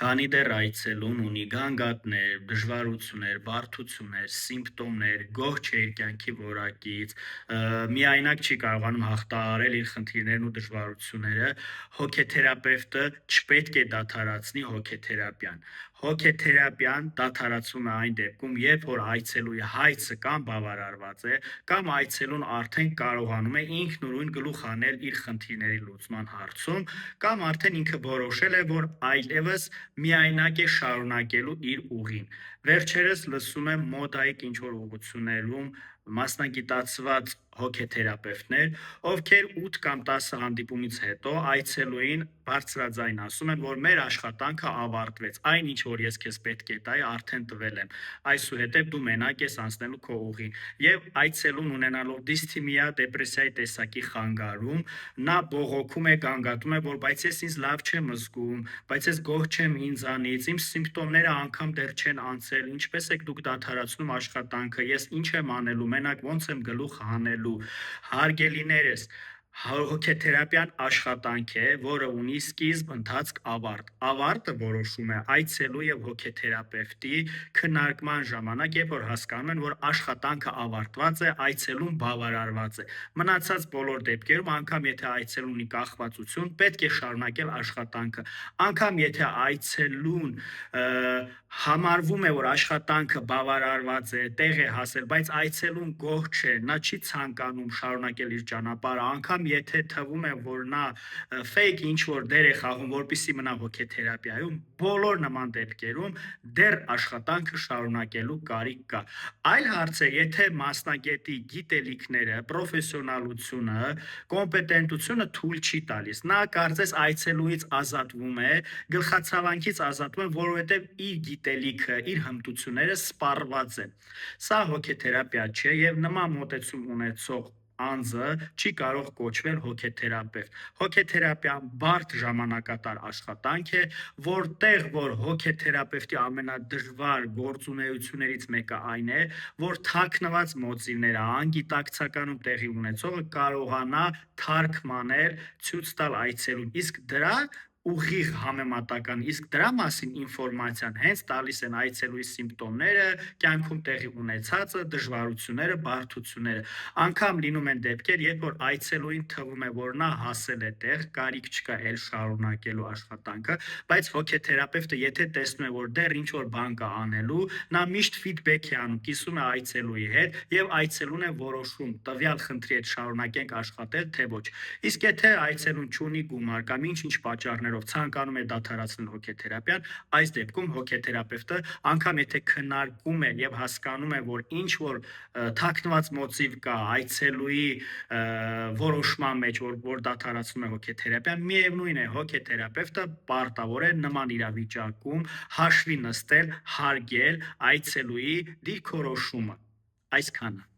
Քանի դեռ այցելուն ունի գանգատներ, դժվարություններ, բարդություններ, սիմպտոմներ, գոհ չէ իր կյանքի որակից, միայնակ չի կարողանում հաղթահարել իր խնդիրներն ու դժվարությունները, հոգեթերապևտը չպետք է դադարեցնի հոգեթերապիան։ Հոգեթերապիան դադարեցվում է այն դեպքում, երբ որ այցելուի հայցը կամ բավարարված է, կամ այցելուն արդեն կարողանում է ինքնուրույն գլուխ անել իր խնդիրների լուծման հարցում, կամ արդեն ինքը որոշել է, որ այլևս միայնակ է շարունակելու իր ուղին։ Վերջերս լսում եմ մոդայիկ ինչ-որ ուղղություններում մասնագիտացված հոգեթերապևտներ, ովքեր 8 կամ 10 հանդիպումից հետո այցելուին բարձրաձայն ասում են, որ մեր աշխատանքը ավարտվեց, այն ինչ որ ես քեզ պետք է տայի, արդեն տվել եմ, այսուհետև դու մենակ ես անցնելու քո ուղին։ Եվ այցելուն ունենալով դիսթիմիա, դեպրեսիայի տեսակի խանգարում, նա բողոքում է, գանգատում է, որ բայց ես ինձ լավ չեմ զգում, բայց ես գոհ չեմ ինձանից, իմ սիմպտոմները անգամ դեռ չեն անցել, ինչպես եք դուք դադարեցնում աշխատանքը, ես ինչ եմ անելու, մենակ ոնց եմ գլուխ հանելու։ Հարգելիներս, հոգեթերապիան աշխատանք է, որը ունի սկիզբ, ընթացք, ավարտ։ Ավարտը որոշում է այցելու եւ հոգեթերապևտի քննարկման ժամանակ, երբ որ հասկանում են, որ աշխատանքը ավարտված է, այցելուն բավարարված է։ Մնացած բոլոր դեպքերում, անգամ եթե այցելուն ունի կախվածություն, պետք է շարունակել աշխատանքը։ Անգամ եթե այցելուն համարվում է, որ աշխատանքը բավարարված է, տեղ է հասել, բայց այցելուն գոհ չէ, նա չի ցանկանում շարունակել իր ճանապարհը, անգամ եթե թվում է, որ նա fake ինչ-որ դեր է խաղում, որպեսզի մնա հոգեթերապիայում, բոլոր նման դեպքերում դեռ աշխատանքը շարունակելու կարիք կա։ Այլ հարց է, եթե մասնագետի գիտելիքները, պրոֆեսիոնալությունը, կոմպետենտությունը թույլ չի տալիս։ Նա կարծես այցելուից ազատվում է, գլխացավանքից ազատվում է, որովհետև իր գիտելիքը, իր հմտությունները սպառված են։ Սա հոգեթերապիա չէ եւ նման մոտեցում ունեցող անձը չի կարող կոչվել հոգեթերապևտ։ Հոգեթերապիան բարդ ժամանակատար աշխատանք է, որտեղ որ հոգեթերապևտի ամենադժվար գործունեություններից մեկը այն է, որ թաքնված մոծիվները անգիտակցականում տեղի ունեցողը կարողանա թարգմանել, ցույց տալ այցելուն։ Իսկ դրա ուղիղ համեմատական, իսկ դրա մասին ինֆորմացիան հենց տալիս են այցելուի սիմպտոմները, կյանքում տեղի ունեցածը, դժվարությունները, բարդությունները։ Անգամ լինում են դեպքեր, երբ որ այցելուին թվում է, որ նա հասել է տեղ, կարիք չկա էլ շարունակելու աշխատանքը, բայց հոգեթերապևտը եթե տեսնում է, որ դեռ ինչ որ բան կա անելու, նա միշտ ֆիդբեք է անում, կիսում է այցելուի հետ եւ այցելուն է որոշում տվյալ խնդրի հետ շարունակենք աշխատել, թե ոչ։ Իսկ եթե այցելուն չունի գումար կամ ինչ-ինչ պատճառներով ցանկանում է դադարեցնել հոգեթերապիան, այս դեպքում հոգեթերապևտը անգամ եթե քննարկում է եւ հասկանում է, որ ինչ որ թաքնված մոտիվ կա այցելուի որոշման մեջ, որ դադարեցնում է հոգեթերապիան, միևնույն է հոգեթերապևտը պարտավոր է նման իրավիճակում հաշվի նստել, հարգել այցելուի դիրքորոշումը։ Այսքանը։